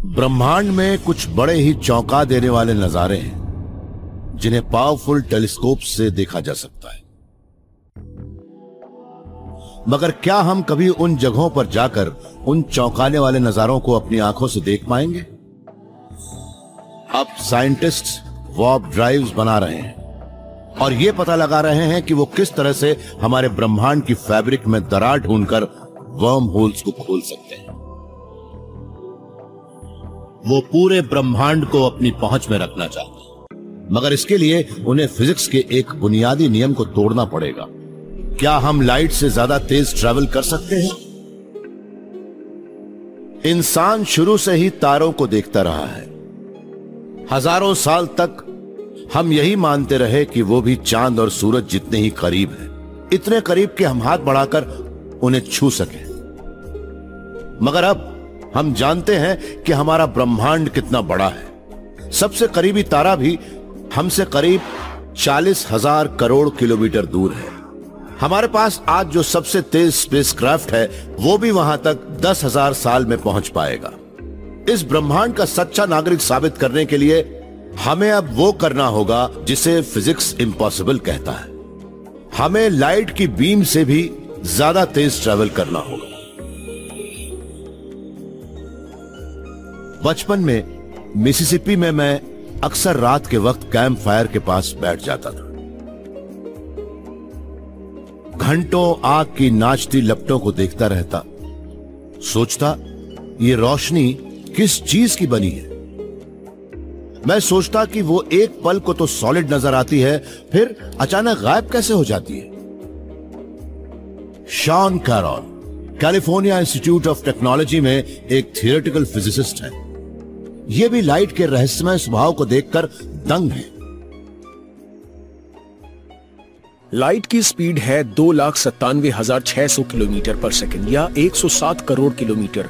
ब्रह्मांड में कुछ बड़े ही चौंका देने वाले नजारे हैं जिन्हें पावरफुल टेलीस्कोप से देखा जा सकता है। मगर क्या हम कभी उन जगहों पर जाकर उन चौंकाने वाले नजारों को अपनी आंखों से देख पाएंगे? अब साइंटिस्ट्स वार्प ड्राइव्स बना रहे हैं और यह पता लगा रहे हैं कि वो किस तरह से हमारे ब्रह्मांड की फैब्रिक में दरार ढूंढकर वर्म होल्स को खोल सकते हैं। वो पूरे ब्रह्मांड को अपनी पहुंच में रखना चाहते हैं, मगर इसके लिए उन्हें फिजिक्स के एक बुनियादी नियम को तोड़ना पड़ेगा। क्या हम लाइट से ज्यादा तेज ट्रैवल कर सकते हैं? इंसान शुरू से ही तारों को देखता रहा है। हजारों साल तक हम यही मानते रहे कि वो भी चांद और सूरज जितने ही करीब हैं, इतने करीब कि हम हाथ बढ़ाकर उन्हें छू सकें। मगर अब हम जानते हैं कि हमारा ब्रह्मांड कितना बड़ा है। सबसे करीबी तारा भी हमसे करीब 40,000 करोड़ किलोमीटर दूर है। हमारे पास आज जो सबसे तेज स्पेसक्राफ्ट है वो भी वहां तक 10,000 साल में पहुंच पाएगा। इस ब्रह्मांड का सच्चा नागरिक साबित करने के लिए हमें अब वो करना होगा जिसे फिजिक्स इम्पॉसिबल कहता है। हमें लाइट की बीम से भी ज्यादा तेज ट्रैवल करना होगा। बचपन में मिसिसिपी में मैं अक्सर रात के वक्त कैंप फायर के पास बैठ जाता था। घंटों आग की नाचती लपटों को देखता रहता, सोचता ये रोशनी किस चीज की बनी है। मैं सोचता कि वो एक पल को तो सॉलिड नजर आती है, फिर अचानक गायब कैसे हो जाती है। Sean Carroll California Institute of Technology में एक थियोरेटिकल फिजिसिस्ट है। ये भी लाइट के रहस्यमय स्वभाव को देखकर दंग है। लाइट की स्पीड है 2,97,600 किलोमीटर पर सेकंड या 107 करोड़ किलोमीटर।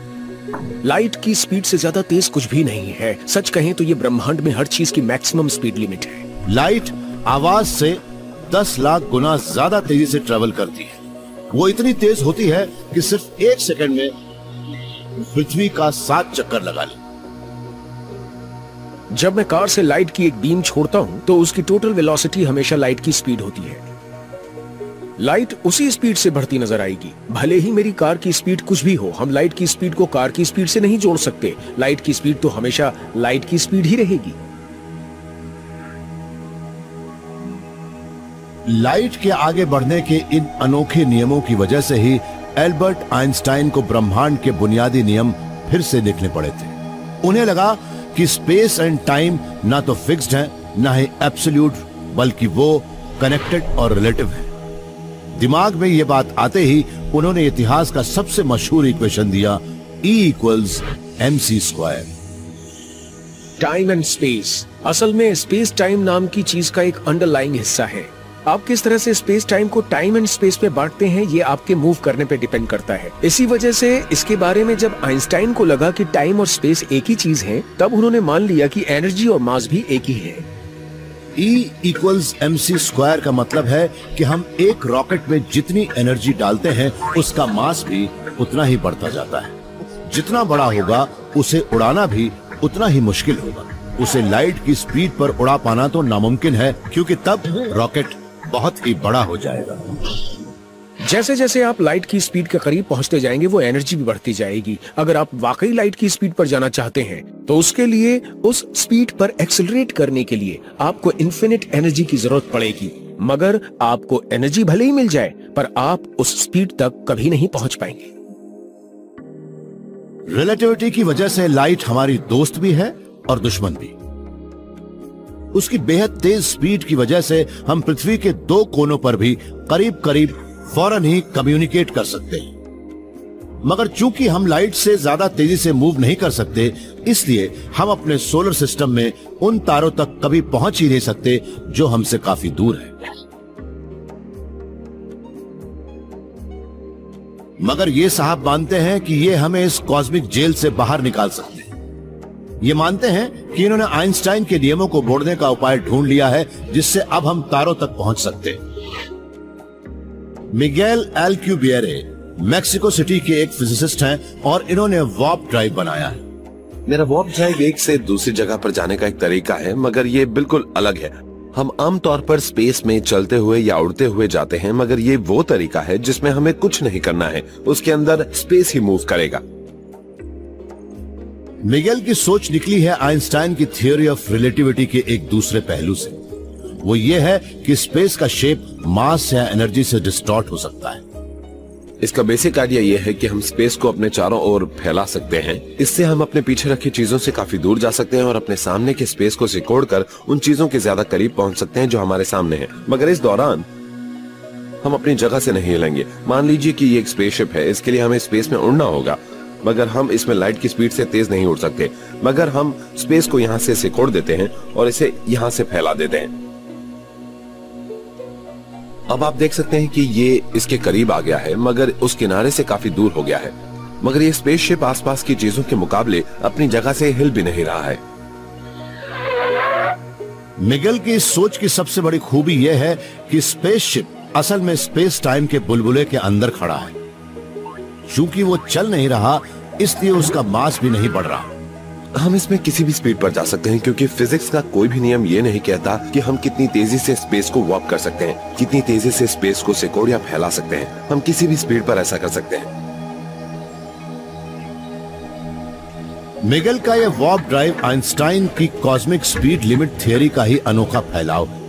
लाइट की स्पीड से ज्यादा तेज कुछ भी नहीं है। सच कहें तो ये ब्रह्मांड में हर चीज की मैक्सिमम स्पीड लिमिट है। लाइट आवाज से 10 लाख गुना ज्यादा तेजी से ट्रेवल करती है। वो इतनी तेज होती है कि सिर्फ 1 सेकंड में पृथ्वी का 7 चक्कर लगा ले। जब मैं कार से लाइट की एक बीम छोड़ता हूं तो उसकी टोटल वेलोसिटी हमेशा लाइट की स्पीड होती है। लाइट उसी स्पीड से बढ़ती नजर आएगी, भले ही मेरी कार की स्पीड कुछ भी हो। हम लाइट की स्पीड को कार की स्पीड से नहीं जोड़ सकते। लाइट की स्पीड तो हमेशा लाइट की स्पीड ही रहेगी। लाइट के आगे बढ़ने के इन अनोखे नियमों की वजह से ही एल्बर्ट आइंस्टाइन को ब्रह्मांड के बुनियादी नियम फिर से देखने पड़े थे। उन्हें लगा कि स्पेस एंड टाइम ना तो फिक्स्ड है, ना ही एब्सोल्यूट, बल्कि वो कनेक्टेड और रिलेटिव है। दिमाग में यह बात आते ही उन्होंने इतिहास का सबसे मशहूर इक्वेशन दिया, E=mc²। टाइम एंड स्पेस असल में स्पेस टाइम नाम की चीज का एक अंडरलाइंग हिस्सा है। आप किस तरह से स्पेस टाइम को टाइम एंड स्पेस में बांटते हैं ये आपके मूव करने पे डिपेंड करता है। इसी वजह से इसके बारे में जब आइंस्टाइन को लगा कि टाइम और स्पेस एक ही चीज है, तब उन्होंने मान लिया कि एनर्जी और मास भी एक ही है। E=mc² का मतलब है कि हम एक रॉकेट में जितनी एनर्जी डालते हैं उसका मास भी उतना ही बढ़ता जाता है। जितना बड़ा होगा उसे उड़ाना भी उतना ही मुश्किल होगा। उसे लाइट की स्पीड पर उड़ा पाना तो नामुमकिन है, क्योंकि तब रॉकेट बहुत ही बड़ा हो जाएगा। जैसे जैसे आप लाइट की स्पीड के करीब पहुंचते जाएंगे वो एनर्जी भी बढ़ती जाएगी। अगर आप वाकई लाइट की स्पीड पर जाना चाहते हैं तो उसके लिए उस स्पीड पर एक्सेलरेट करने के लिए आपको इन्फिनिट एनर्जी की जरूरत पड़ेगी। मगर आपको एनर्जी भले ही मिल जाए पर आप उस स्पीड तक कभी नहीं पहुंच पाएंगे। रिलेटिविटी की वजह से लाइट हमारी दोस्त भी है और दुश्मन भी। उसकी बेहद तेज स्पीड की वजह से हम पृथ्वी के 2 कोनों पर भी करीब करीब फौरन ही कम्युनिकेट कर सकते हैं। मगर चूंकि हम लाइट से ज्यादा तेजी से मूव नहीं कर सकते, इसलिए हम अपने सोलर सिस्टम में उन तारों तक कभी पहुंच ही नहीं सकते जो हमसे काफी दूर है। मगर ये साहब मानते हैं कि ये हमें इस कॉस्मिक जेल से बाहर निकाल सकते हैं। ये मानते हैं कि इन्होंने आइंस्टाइन के नियमों को मोड़ने का उपाय ढूंढ लिया है, जिससे अब हम तारों तक पहुंच सकते हैं। मिगेल एल्क्यूबिएरे मैक्सिको सिटी के एक फिजिसिस्ट हैं और इन्होंने वार्प ड्राइव बनाया है। मेरा वार्प ड्राइव एक से दूसरी जगह पर जाने का एक तरीका है, मगर ये बिल्कुल अलग है। हम आमतौर पर स्पेस में चलते हुए या उड़ते हुए जाते हैं, मगर ये वो तरीका है जिसमें हमें कुछ नहीं करना है, उसके अंदर स्पेस ही मूव करेगा। मिगेल की सोच निकली है आइंस्टाइन की थ्योरी ऑफ रिलेटिविटी के एक दूसरे पहलू से। वो ये है कि स्पेस का शेप मास या एनर्जी से डिस्टॉर्ट हो सकता है। इसका बेसिक आइडिया यह है कि हम स्पेस को अपने चारों ओर फैला सकते हैं। इससे हम अपने पीछे रखी चीजों से काफी दूर जा सकते हैं और अपने सामने के स्पेस को सिकोड़कर उन चीजों के ज्यादा करीब पहुंच सकते हैं जो हमारे सामने हैं। मगर इस दौरान हम अपनी जगह से नहीं हिलेंगे। मान लीजिए कि ये एक स्पेसशिप है, इसके लिए हमें स्पेस में उड़ना होगा, मगर हम इसमें लाइट की स्पीड से तेज नहीं उड़ सकते। मगर हम स्पेस को यहाँ से सिकोड़ देते हैं और इसे यहाँ से फैला देते हैं। अब आप देख सकते हैं कि ये इसके करीब आ गया है, मगर उस किनारे से काफी दूर हो गया है। मगर ये स्पेसशिप आसपास की चीजों के मुकाबले अपनी जगह से हिल भी नहीं रहा है। मिगेल की इस सोच की सबसे बड़ी खूबी यह है कि स्पेसशिप असल में स्पेस टाइम के बुलबुले के अंदर खड़ा है। चूंकि वो चल नहीं रहा, इसलिए उसका मास भी नहीं बढ़ रहा। हम इसमें किसी भी स्पीड पर जा सकते हैं, क्योंकि फिजिक्स का कोई भी नियम ये नहीं कहता कि हम कितनी तेजी से स्पेस को वॉर्प कर सकते हैं, कितनी तेजी से स्पेस को सिकोड़ या फैला सकते हैं। हम किसी भी स्पीड पर ऐसा कर सकते हैं। मिगेल का यह वॉर्प ड्राइव आइंस्टाइन की कॉस्मिक स्पीड लिमिट थ्योरी का ही अनोखा फैलाव है।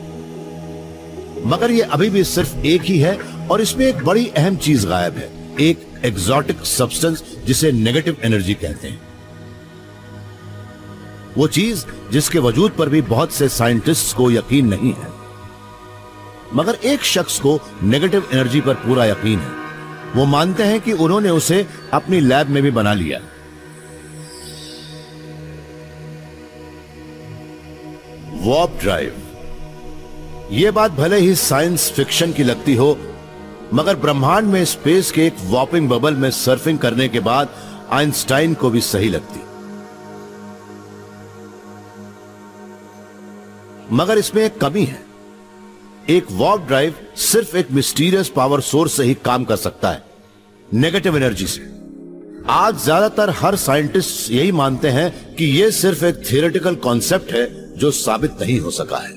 मगर यह अभी भी सिर्फ एक ही है और इसमें एक बड़ी अहम चीज गायब है, एक एक्सोटिक सब्सटेंस जिसे नेगेटिव एनर्जी कहते हैं। वो चीज जिसके वजूद पर भी बहुत से साइंटिस्ट्स को यकीन नहीं है, मगर एक शख्स को नेगेटिव एनर्जी पर पूरा यकीन है। वो मानते हैं कि उन्होंने उसे अपनी लैब में भी बना लिया। Warp drive. यह बात भले ही साइंस फिक्शन की लगती हो, मगर ब्रह्मांड में स्पेस के एक वॉर्पिंग बबल में सर्फिंग करने के बाद आइंस्टाइन को भी सही लगती। मगर इसमें एक कमी है। एक वॉर्प ड्राइव सिर्फ एक मिस्टीरियस पावर सोर्स से ही काम कर सकता है, नेगेटिव एनर्जी से। आज ज्यादातर हर साइंटिस्ट यही मानते हैं कि यह सिर्फ एक थियोरेटिकल कॉन्सेप्ट है जो साबित नहीं हो सका है।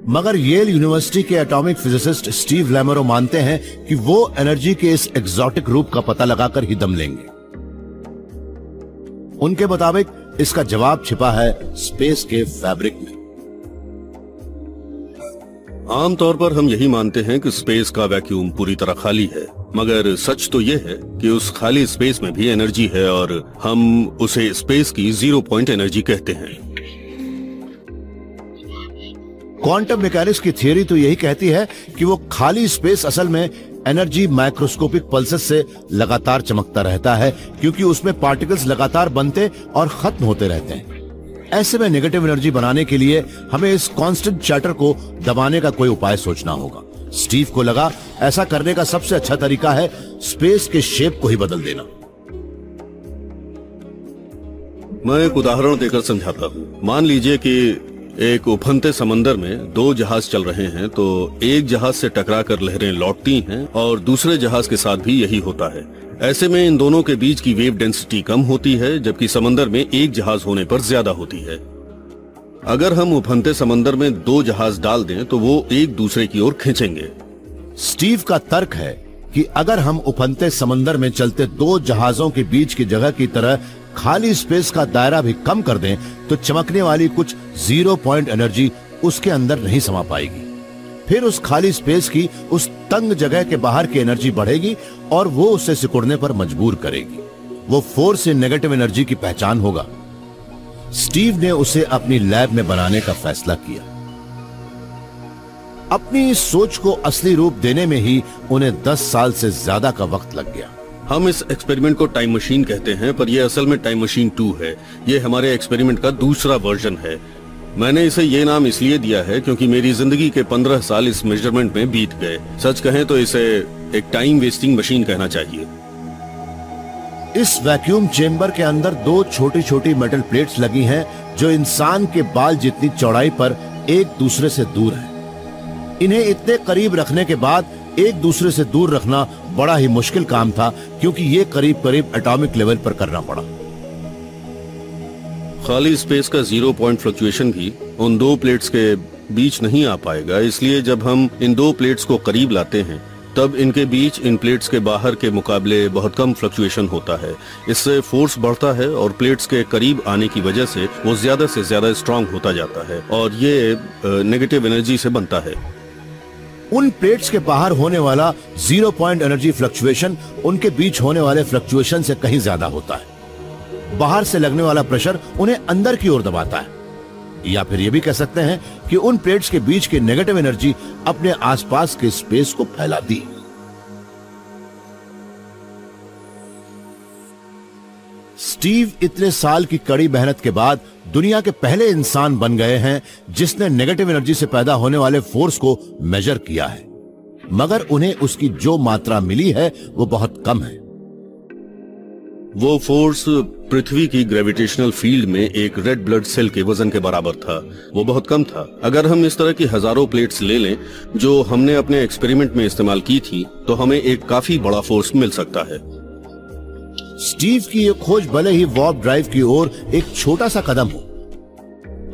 मगर येल यूनिवर्सिटी के एटॉमिक फिजिसिस्ट स्टीव लैमरो मानते हैं कि वो एनर्जी के इस एक्सोटिक रूप का पता लगाकर ही दम लेंगे। उनके मुताबिक इसका जवाब छिपा है स्पेस के फैब्रिक में। आमतौर पर हम यही मानते हैं कि स्पेस का वैक्यूम पूरी तरह खाली है, मगर सच तो यह है कि उस खाली स्पेस में भी एनर्जी है और हम उसे स्पेस की जीरो पॉइंट एनर्जी कहते हैं। क्वांटम मैकेनिक्स की थ्योरी तो यही कहती है कि वो खाली स्पेस असल में एनर्जी माइक्रोस्कोपिक पल्सेस से लगातार चमकता रहता है, क्योंकि उसमें पार्टिकल्स लगातार बनते और खत्म होते रहते हैं। ऐसे में नेगेटिव एनर्जी बनाने के लिए हमें इस कांस्टेंट चैटर को दबाने का कोई उपाय सोचना होगा। स्टीव को लगा ऐसा करने का सबसे अच्छा तरीका है स्पेस के शेप को ही बदल देना। मैं एक उदाहरण देकर समझाता हूँ। मान लीजिए कि एक उफनते समंदर में दो जहाज चल रहे हैं, तो एक जहाज से टकराकर लहरें लौटती हैं और दूसरे जहाज के साथ भी यही होता है। ऐसे में इन दोनों के बीच की वेव डेंसिटी कम होती है, जबकि समंदर में एक जहाज होने पर ज्यादा होती है। अगर हम उफनते समंदर में दो जहाज डाल दें तो वो एक दूसरे की ओर खींचेंगे। स्टीव का तर्क है कि अगर हम उफनते समंदर में चलते दो जहाजों के बीच की जगह की तरह खाली स्पेस का दायरा भी कम कर दें, तो चमकने वाली कुछ जीरो पॉइंट एनर्जी उसके अंदर नहीं समा पाएगी। फिर उस खाली स्पेस की उस तंग जगह के बाहर की एनर्जी बढ़ेगी और वो उसे सिकुड़ने पर मजबूर करेगी। वो फोर्स इन नेगेटिव एनर्जी की पहचान होगा। स्टीव ने उसे अपनी लैब में बनाने का फैसला किया। अपनी इस सोच को असली रूप देने में ही उन्हें 10 साल से ज्यादा का वक्त लग गया। हम इस एक्सपेरिमेंट को टाइम मशीन कहते हैं, पर यह असल में टाइम मशीन 2 है। यह हमारे एक्सपेरिमेंट का दूसरा वर्जन है। मैंने इसे ये नाम इसलिए दिया है क्योंकि मेरी जिंदगी के 15 साल इस मेजरमेंट में बीत गए। सच कहें तो इसे एक टाइम वेस्टिंग मशीन कहना चाहिए। इस वैक्यूम चेंबर के अंदर दो छोटी छोटी मेटल प्लेट्स लगी हैं, जो इंसान के बाल जितनी चौड़ाई पर एक दूसरे से दूर है। इन्हें इतने करीब रखने के बाद एक दूसरे से दूर रखना बड़ा ही मुश्किल काम था, क्योंकि ये करीब करीब एटॉमिक लेवल पर करना पड़ा। खाली स्पेस का 0 पॉइंट फ्लक्चुएशन भी उन दो प्लेट्स के बीच नहीं आ पाएगा, इसलिए जब हम इन दो प्लेट्स को करीब लाते हैं तब इनके बीच इन प्लेट्स के बाहर के मुकाबले बहुत कम फ्लक्चुएशन होता है। इससे फोर्स बढ़ता है और प्लेट्स के करीब आने की वजह से वो ज्यादा से ज्यादा स्ट्रांग होता जाता है और ये नेगेटिव एनर्जी से बनता है। उन प्लेट्स के बाहर होने वाला 0 पॉइंट एनर्जी फ्लक्चुएशन उनके बीच होने वाले फ्लक्चुएशन से कहीं ज्यादा होता है। बाहर से लगने वाला प्रेशर उन्हें अंदर की ओर दबाता है, या फिर यह भी कह सकते हैं कि उन प्लेट्स के बीच की नेगेटिव एनर्जी अपने आसपास के स्पेस को फैलाती। स्टीव इतने साल की कड़ी मेहनत के बाद दुनिया के पहले इंसान बन गए हैं जिसने नेगेटिव एनर्जी से पैदा होने वाले फोर्स को मेजर किया है, मगर उन्हें उसकी जो मात्रा मिली है वो बहुत कम है। वो फोर्स पृथ्वी की ग्रेविटेशनल फील्ड में एक रेड ब्लड सेल के वजन के बराबर था। वो बहुत कम था। अगर हम इस तरह की हजारों प्लेट्स ले लें जो हमने अपने एक्सपेरिमेंट में इस्तेमाल की थी, तो हमें एक काफी बड़ा फोर्स मिल सकता है। स्टीव की ये खोज भले ही वार्प ड्राइव की ओर एक छोटा सा कदम हो,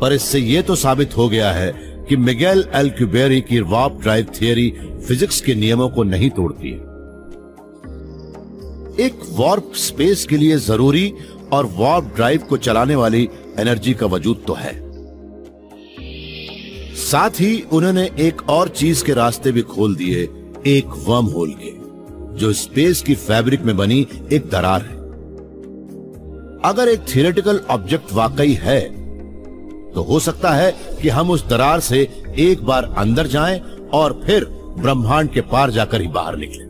पर इससे यह तो साबित हो गया है कि मिगेल अल्कुबेरी की वार्प ड्राइव थियरी फिजिक्स के नियमों को नहीं तोड़ती है। एक वार्प स्पेस के लिए जरूरी और वार्प ड्राइव को चलाने वाली एनर्जी का वजूद तो है, साथ ही उन्होंने एक और चीज के रास्ते भी खोल दिए, एक वर्म होल के, जो स्पेस की फैब्रिक में बनी एक दरार है। अगर एक थियोरेटिकल ऑब्जेक्ट वाकई है तो हो सकता है कि हम उस दरार से एक बार अंदर जाएं और फिर ब्रह्मांड के पार जाकर ही बाहर निकलें।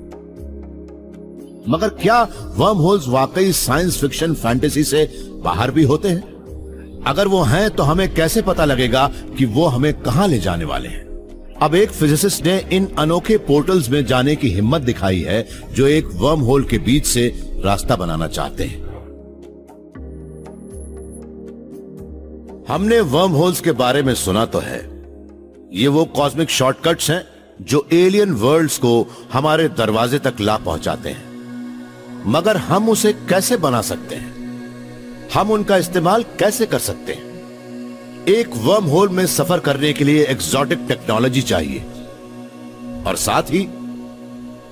मगर क्या वर्म होल्स वाकई साइंस फिक्शन फैंटेसी से बाहर भी होते हैं? अगर वो हैं तो हमें कैसे पता लगेगा कि वो हमें कहां ले जाने वाले हैं? अब एक फिजिसिस्ट ने इन अनोखे पोर्टल्स में जाने की हिम्मत दिखाई है जो एक वर्म होल के बीच से रास्ता बनाना चाहते हैं। हमने वर्म होल्स के बारे में सुना तो है, ये वो कॉस्मिक शॉर्टकट्स हैं जो एलियन वर्ल्ड्स को हमारे दरवाजे तक ला पहुंचाते हैं, मगर हम उसे कैसे बना सकते हैं? हम उनका इस्तेमाल कैसे कर सकते हैं? एक वर्म होल में सफर करने के लिए एक्सोटिक टेक्नोलॉजी चाहिए और साथ ही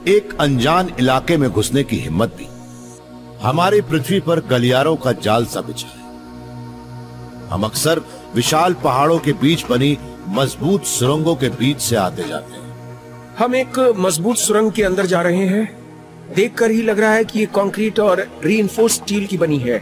एक अनजान इलाके में घुसने की हिम्मत भी। हमारी पृथ्वी पर गलियारों का जाल सा बिछा है। हम अक्सर विशाल पहाड़ों के बीच बनी मजबूत सुरंगों के बीच से आते जाते हैं। हम एक मजबूत सुरंग के अंदर जा रहे हैं। देखकर ही लग रहा है कि ये कंक्रीट और रीइंफोर्स स्टील की बनी है।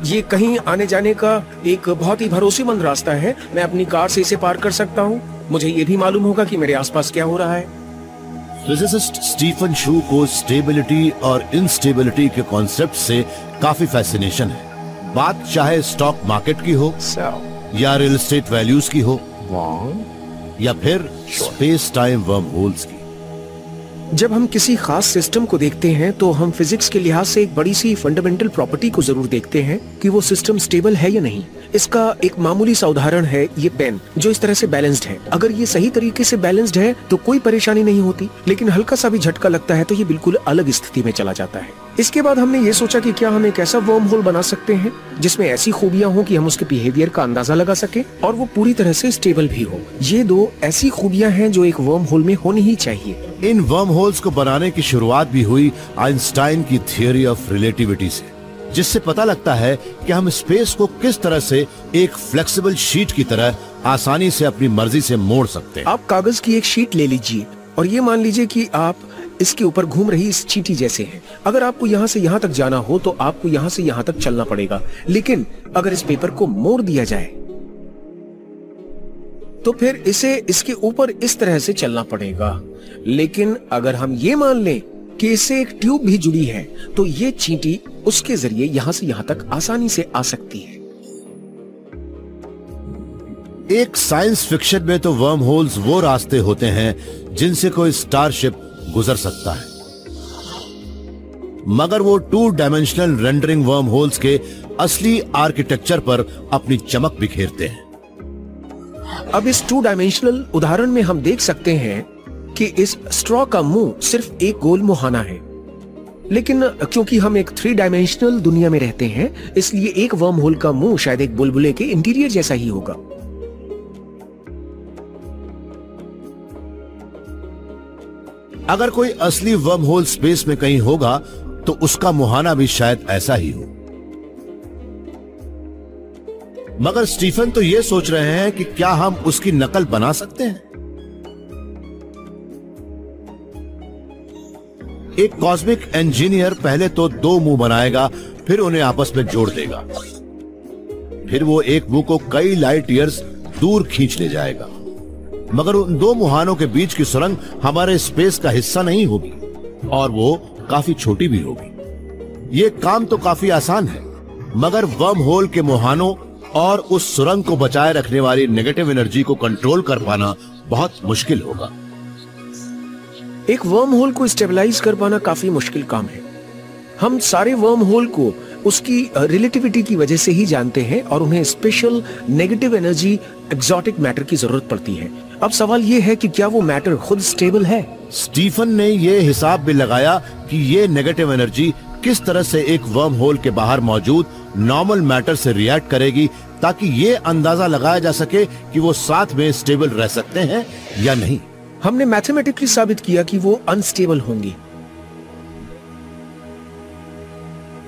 ये कहीं आने जाने का एक बहुत ही भरोसेमंद रास्ता है। मैं अपनी कार से इसे पार कर सकता हूँ। मुझे ये भी मालूम होगा कि मेरे आसपास क्या हो रहा है। फिजिसिस्ट स्टीफन शू को स्टेबिलिटी और इंस्टेबिलिटी के कॉन्सेप्ट से काफी फैसिनेशन है। बात चाहे स्टॉक मार्केट की हो या रियल एस्टेट वैल्यूज की हो या फिर स्पेस टाइम वर्म होल्स की। जब हम किसी खास सिस्टम को देखते हैं तो हम फिजिक्स के लिहाज से एक बड़ी सी फंडामेंटल प्रॉपर्टी को जरूर देखते हैं कि वो सिस्टम स्टेबल है या नहीं। इसका एक मामूली सा उदाहरण है ये पेन, जो इस तरह से बैलेंस्ड है। अगर ये सही तरीके से बैलेंस्ड है तो कोई परेशानी नहीं होती, लेकिन हल्का सा भी झटका लगता है तो ये बिल्कुल अलग स्थिति में चला जाता है। इसके बाद हमने ये सोचा कि क्या हम एक ऐसा वर्म होल बना सकते हैं जिसमें ऐसी खूबियां हो कि हम उसके बिहेवियर का अंदाजा लगा सके और वो पूरी तरह से स्टेबल भी हो। ये दो ऐसी खूबियां हैं जो एक वर्म होल में होनी ही चाहिए। इन वर्म होल्स को बनाने की शुरुआत भी हुई आइंस्टाइन की थियरी ऑफ रिलेटिविटी से, जिससे पता लगता है कि हम स्पेस को किस तरह से एक फ्लेक्सिबल शीट की तरह आसानी से अपनी मर्जी से मोड़ सकते हैं। आप कागज की एक शीट ले लीजिए और ये मान लीजिए कि आप इसके ऊपर घूम रही इस चींटी जैसे हैं। अगर आपको यहाँ से यहाँ तक जाना हो तो आपको यहाँ से यहाँ तक चलना पड़ेगा, लेकिन अगर इस पेपर को मोड़ दिया जाए तो फिर इसे इसके ऊपर इस तरह से चलना पड़ेगा। लेकिन अगर हम ये मान लें कि इससे एक ट्यूब भी जुड़ी है तो ये चींटी उसके जरिए यहां से यहां तक आसानी से आ सकती है। एक साइंस फिक्शन में तो वर्म होल्स वो रास्ते होते हैं जिनसे कोई स्टारशिप गुजर सकता है, मगर वो 2 डायमेंशनल रेंडरिंग वर्म होल्स के असली आर्किटेक्चर पर अपनी चमक बिखेरते हैं। अब इस 2 डायमेंशनल उदाहरण में हम देख सकते हैं कि इस स्ट्रॉ का मुंह सिर्फ एक गोल मुहाना है लेकिन क्योंकि हम एक 3 डायमेंशनल दुनिया में रहते हैं, इसलिए एक वर्म होल का मुंह शायद एक बुलबुले के इंटीरियर जैसा ही होगा। अगर कोई असली वर्म होल स्पेस में कहीं होगा तो उसका मुहाना भी शायद ऐसा ही हो। मगर स्टीफन तो यह सोच रहे हैं कि क्या हम उसकी नकल बना सकते हैं। एक कॉस्मिक इंजीनियर पहले तो 2 मुंह बनाएगा, फिर उन्हें आपस में जोड़ देगा। फिर वो एक मुंह को कई लाइट ईयर्स दूर खींच ले जाएगा। मगर उन 2 मुहानों के बीच की सुरंग हमारे स्पेस का हिस्सा नहीं होगी और वो काफी छोटी भी होगी। ये काम तो काफी आसान है, मगर वर्म होल के मुहानों और उस सुरंग को बचाए रखने वाली नेगेटिव एनर्जी को कंट्रोल कर पाना बहुत मुश्किल होगा। एक वर्म होल को स्टेबलाइज कर पाना काफी मुश्किल काम है। हम सारे वर्म होल को उसकी रिलेटिविटी की वजह से ही जानते हैं और उन्हें special negative energy exotic matter की जरूरत पड़ती है। अब सवाल यह है कि क्या वो मैटर खुद स्टेबल है? स्टीफन ने यह हिसाब भी लगाया कि ये नेगेटिव एनर्जी किस तरह से एक वर्म होल के बाहर मौजूद नॉर्मल मैटर से रिएक्ट करेगी, ताकि ये अंदाजा लगाया जा सके कि वो साथ में स्टेबल रह सकते हैं या नहीं। हमने मैथमेटिकली साबित किया कि वो अनस्टेबल होंगी।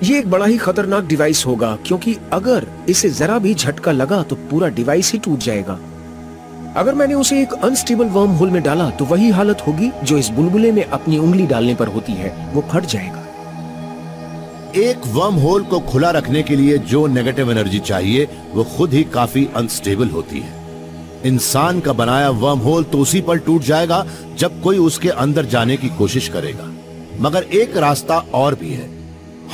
ये एक बड़ा ही खतरनाक डिवाइस होगा, क्योंकि अगर इसे जरा भी झटका लगा तो पूरा डिवाइस ही टूट जाएगा। अगर मैंने उसे एक अनस्टेबल वर्म होल में डाला तो वही हालत होगी जो इस बुलबुले में अपनी उंगली डालने पर होती है, वो फट जाएगा। एक वर्म होल को खुला रखने के लिए जो नेगेटिव एनर्जी चाहिए वो खुद ही काफी अनस्टेबल होती है। इंसान का बनाया वर्म होल तो उसी पर टूट जाएगा जब कोई उसके अंदर जाने की कोशिश करेगा। मगर एक रास्ता और भी है।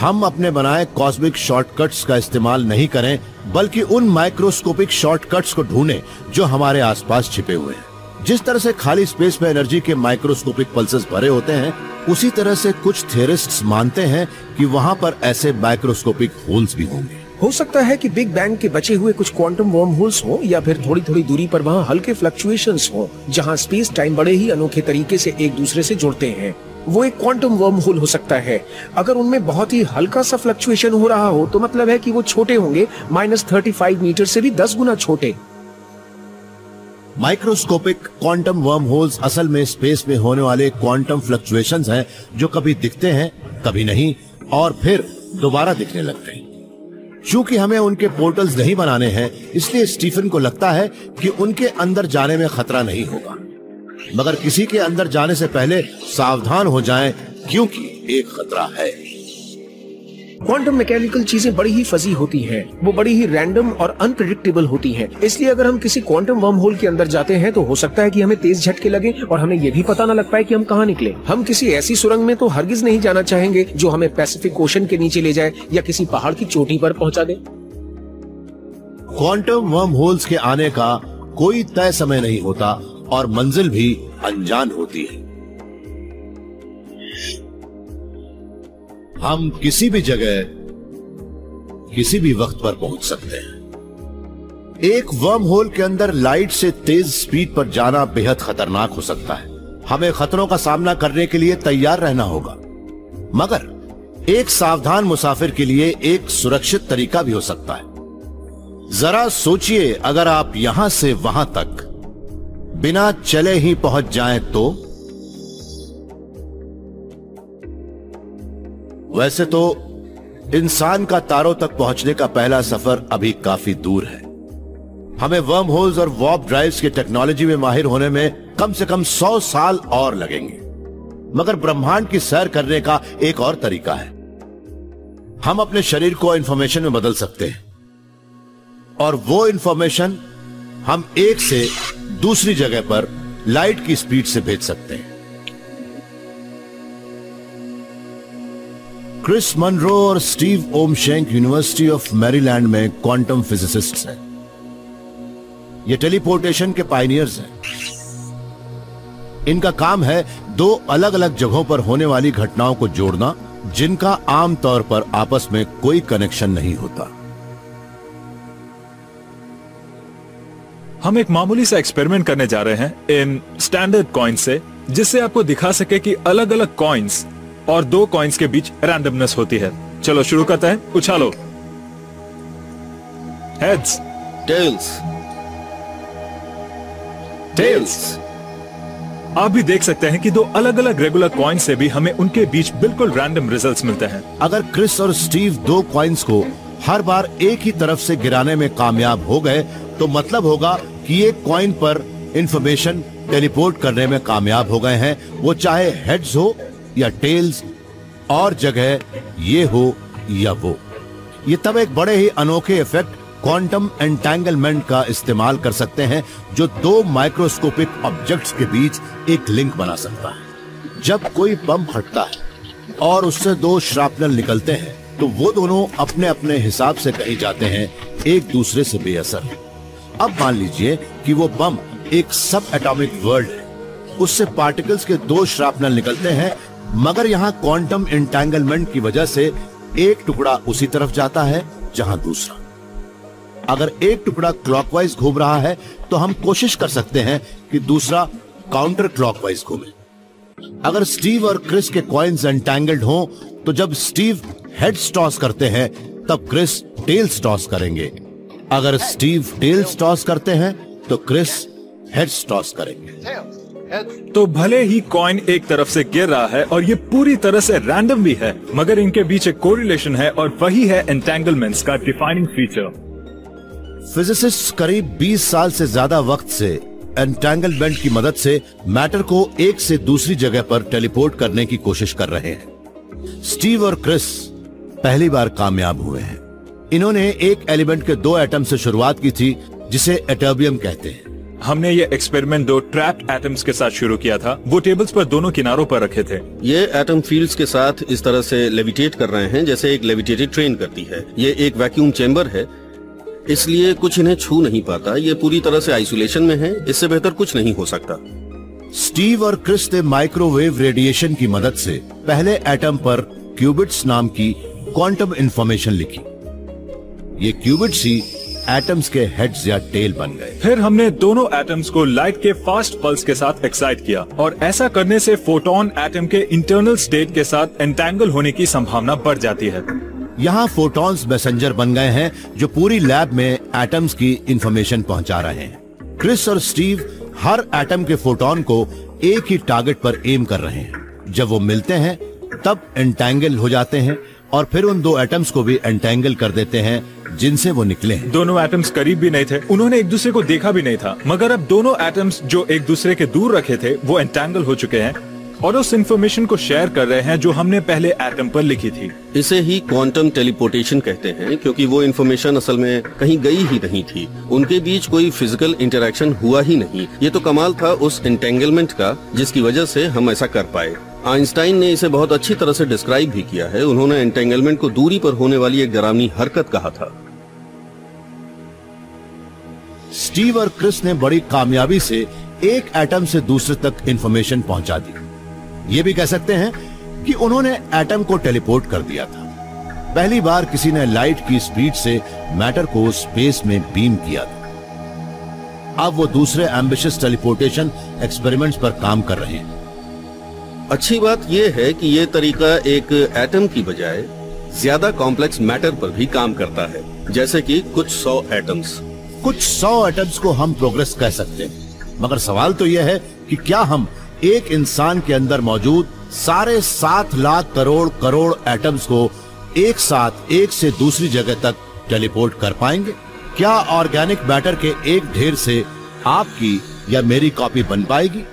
हम अपने बनाए कॉस्मिक शॉर्टकट्स का इस्तेमाल नहीं करें, बल्कि उन माइक्रोस्कोपिक शॉर्टकट्स को ढूंढें जो हमारे आसपास छिपे हुए हैं। जिस तरह से खाली स्पेस में एनर्जी के माइक्रोस्कोपिक पल्सेस भरे होते हैं, उसी तरह से कुछ थियरिस्ट्स मानते हैं कि वहां पर ऐसे माइक्रोस्कोपिक होल्स भी होंगे। हो सकता है कि बिग बैंग के बचे हुए कुछ क्वांटम वर्म होल्स हो, या फिर थोड़ी थोड़ी दूरी पर वहाँ हल्के फ्लक्चुएशंस हो, जहाँ स्पेस टाइम बड़े ही अनोखे तरीके से एक दूसरे से जुड़ते हैं। वो एक क्वांटम वर्म होल हो सकता है। अगर उनमें बहुत ही हल्का सा फ्लक्चुएशन हो रहा हो तो मतलब है कि वो छोटे होंगे, -35 मीटर से भी 10 गुना छोटे। माइक्रोस्कोपिक क्वांटम वर्म होल्स असल में स्पेस में होने वाले क्वांटम फ्लक्चुएशंस हैं, जो कभी दिखते हैं, कभी नहीं, और फिर दोबारा दिखने लगते हैं। चूंकि हमें उनके पोर्टल्स नहीं बनाने हैं, इसलिए स्टीफन को लगता है कि उनके अंदर जाने में खतरा नहीं होगा। मगर किसी के अंदर जाने से पहले सावधान हो जाएं, क्योंकि एक खतरा है। क्वांटम मैकेनिकल चीजें बड़ी ही फजी होती हैं, वो बड़ी ही रैंडम और अनप्रेडिक्टेबल होती हैं। इसलिए अगर हम किसी क्वांटम वर्म होल के अंदर जाते हैं तो हो सकता है कि हमें तेज झटके लगे और हमें ये भी पता न लग पाए कि हम कहाँ निकले। हम किसी ऐसी सुरंग में तो हरगिज नहीं जाना चाहेंगे जो हमें पैसिफिक ओशन के नीचे ले जाए या किसी पहाड़ की चोटी पर पहुंचा दे। क्वांटम वर्म होल्स के आने का कोई तय समय नहीं होता और मंजिल भी अनजान होती है। हम किसी भी जगह किसी भी वक्त पर पहुंच सकते हैं। एक वर्म होल के अंदर लाइट से तेज स्पीड पर जाना बेहद खतरनाक हो सकता है। हमें खतरों का सामना करने के लिए तैयार रहना होगा, मगर एक सावधान मुसाफिर के लिए एक सुरक्षित तरीका भी हो सकता है। जरा सोचिए, अगर आप यहां से वहां तक बिना चले ही पहुंच जाएं तो? वैसे तो इंसान का तारों तक पहुंचने का पहला सफर अभी काफी दूर है। हमें वर्म होल्स और वार्प ड्राइव्स की टेक्नोलॉजी में माहिर होने में कम से कम 100 साल और लगेंगे। मगर ब्रह्मांड की सैर करने का एक और तरीका है। हम अपने शरीर को इंफॉर्मेशन में बदल सकते हैं, और वो इंफॉर्मेशन हम एक से दूसरी जगह पर लाइट की स्पीड से भेज सकते हैं। क्रिस मनरो और स्टीव ओमशेंक यूनिवर्सिटी ऑफ मैरीलैंड में क्वांटम फिजिसिस्ट्स हैं। ये टेलीपोर्टेशन के पायनियर्स हैं। इनका काम है 2 अलग अलग जगहों पर होने वाली घटनाओं को जोड़ना, जिनका आमतौर पर आपस में कोई कनेक्शन नहीं होता। हम एक मामूली सा एक्सपेरिमेंट करने जा रहे हैं इन स्टैंडर्ड कॉइन्स से, जिससे आपको दिखा सके कि अलग अलग कॉइन्स और 2 कॉइन्स के बीच रैंडमनेस होती है। चलो शुरू करते हैं, उछालो। Heads, tales, tales. आप भी देख सकते हैं कि 2 अलग अलग रेगुलर कॉइन से भी हमें उनके बीच बिल्कुल रैंडम रिजल्ट्स मिलते हैं। अगर क्रिस और स्टीव 2 कॉइन्स को हर बार एक ही तरफ से गिराने में कामयाब हो गए तो मतलब होगा कि एक कॉइन पर इंफॉर्मेशन टेलीपोर्ट करने में कामयाब हो गए हैं, वो चाहे हेड्स हो या टेल्स, और जगह ये हो या वो। ये तब एक बड़े ही अनोखे इफेक्ट क्वांटम एंटेंगलमेंट का इस्तेमाल कर सकते हैं जो 2 माइक्रोस्कोपिक ऑब्जेक्ट्स के बीच एक लिंक बना सकता है। जब कोई बम फटता है और उससे 2 श्रापनल निकलते हैं तो वो दोनों अपने अपने हिसाब से कहीं जाते हैं, एक दूसरे से बेअसर। अब मान लीजिए कि वो बम एक सब एटॉमिक वर्ल्ड है, उससे पार्टिकल्स के 2 श्रापनल निकलते हैं, मगर यहाँ क्वांटम एंटेंगलमेंट की वजह से एक टुकड़ा उसी तरफ जाता है जहां दूसरा। अगर एक टुकड़ा क्लॉकवाइज घूम रहा है तो हम कोशिश कर सकते हैं कि दूसरा काउंटर क्लॉकवाइज घूमे। अगर स्टीव और क्रिस के कॉइन्स एंटेंगल्ड हों तो जब स्टीव हेड्स टॉस करते हैं तब क्रिस टेल्स टॉस करेंगे। अगर स्टीव टेल्स टॉस करते हैं तो क्रिस हेड्स टॉस करेंगे। तो भले ही कॉइन एक तरफ से गिर रहा है और ये पूरी तरह से रैंडम भी है, मगर इनके बीच एक कोरिलेशन है और वही है एंटेंगलमेंट्स का डिफाइनिंग फीचर। फिजिसिस्ट करीब 20 साल से ज्यादा वक्त से एंटेंगलमेंट की मदद से मैटर को एक से दूसरी जगह पर टेलीपोर्ट करने की कोशिश कर रहे हैं। स्टीव और क्रिस पहली बार कामयाब हुए हैं। इन्होंने एक एलिमेंट के 2 एटम से शुरुआत की थी जिसे एटर्बियम कहते हैं। हमने ये एक्सपेरिमेंट 2 ट्रैप्ड एटम्स के साथ शुरू किया था। वो टेबल्स पर दोनों किनारों पर रखे थे। ये एटम फील्ड्स के साथ इस तरह से लेविटेट कर रहे हैं जैसे एक लेविटेटेड ट्रेन करती है। ये एक वैक्यूम चेंबर है, इसलिए कुछ इन्हें छू नहीं पाता। ये पूरी तरह से आइसोलेशन में है, इससे बेहतर कुछ नहीं हो सकता। स्टीव और क्रिस ने माइक्रोवेव रेडिएशन की मदद से पहले एटम पर क्यूबिट्स नाम की क्वांटम इंफॉर्मेशन लिखी। ये क्यूबिट्स ही एटम्स के हेड्स या टेल बन गए। फिर हमने दोनों एटम्स को लाइट के फास्ट पल्स के साथ एक्साइट किया और ऐसा करने से फोटोन एटम के इंटरनल स्टेट के साथ एंटेंगल होने की संभावना बढ़ जाती है। यहाँ फोटॉन्स मैसेंजर बन गए हैं जो पूरी लैब में एटम्स की इंफॉर्मेशन पहुंचा रहे हैं। क्रिस और स्टीव हर एटम के फोटोन को एक ही टारगेट पर एम कर रहे हैं। जब वो मिलते हैं तब एंटेंगल हो जाते हैं और फिर उन 2 एटम्स को भी एंटेंगल कर देते हैं जिनसे वो निकले हैं। दोनों एटम्स करीब भी नहीं थे, उन्होंने एक दूसरे को देखा भी नहीं था, मगर अब दोनों एटम्स जो एक दूसरे के दूर रखे थे वो एंटेंगल हो चुके हैं और उस इंफॉर्मेशन को शेयर कर रहे हैं जो हमने पहले एटम पर लिखी थी। इसे ही क्वांटम टेलीपोर्टेशन कहते हैं, क्योंकि वो इंफॉर्मेशन असल में कहीं गई ही नहीं थी। उनके बीच कोई फिजिकल इंटरेक्शन हुआ ही नहीं। ये तो कमाल था उस एंटेंगलमेंट का जिसकी वजह से हम ऐसा कर पाए। आइंस्टाइन ने इसे बहुत अच्छी तरह से डिस्क्राइब भी किया है। उन्होंने एंटेंगलमेंट को दूरी पर होने वाली एक डरावनी हरकत कहा था। स्टीव और क्रिस ने बड़ी कामयाबी से एक एटम से दूसरे तक इंफॉर्मेशन पहुंचा दी। ये भी कह सकते हैं कि उन्होंने एटम को टेलीपोर्ट कर दिया था। पहली बार किसी ने लाइट की स्पीड से मैटर को स्पेस में बीम किया था। अब वो दूसरे एम्बिशियस टेलीपोर्टेशन एक्सपेरिमेंट्स पर काम कर रहे हैं। अच्छी बात यह है कि ये तरीका एक एटम की बजाय ज्यादा कॉम्प्लेक्स मैटर पर भी काम करता है, जैसे कि कुछ 100 एटम्स। कुछ 100 एटम्स को हम प्रोग्रेस कह सकते हैं, मगर सवाल तो यह है कि क्या हम एक इंसान के अंदर मौजूद सारे 7 लाख करोड़ एटम्स को एक साथ एक से दूसरी जगह तक टेलीपोर्ट कर पाएंगे? क्या ऑर्गेनिक मैटर के एक ढेर से आपकी या मेरी कॉपी बन पाएगी?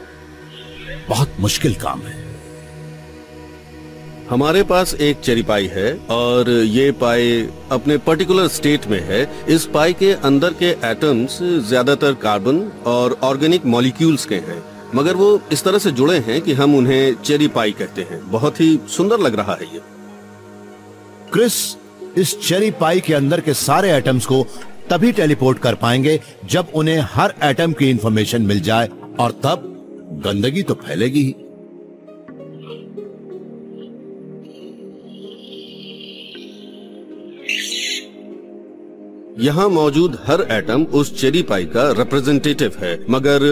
बहुत मुश्किल काम है। हमारे पास एक चेरी पाई है और ये पाई अपने पर्टिकुलर स्टेट में है। इस पाई के अंदर के एटम्स ज्यादातर कार्बन और ऑर्गेनिक मॉलिक्यूल्स के हैं, मगर वो इस तरह से जुड़े हैं कि हम उन्हें चेरी पाई कहते हैं। बहुत ही सुंदर लग रहा है ये। क्रिस इस चेरी पाई के अंदर के सारे एटम्स को तभी टेलीपोर्ट कर पाएंगे जब उन्हें हर एटम की इंफॉर्मेशन मिल जाए, और तब गंदगी तो फैलेगी ही। यहाँ मौजूद हर एटम उस चेरी पाई का रिप्रेजेंटेटिव है, मगर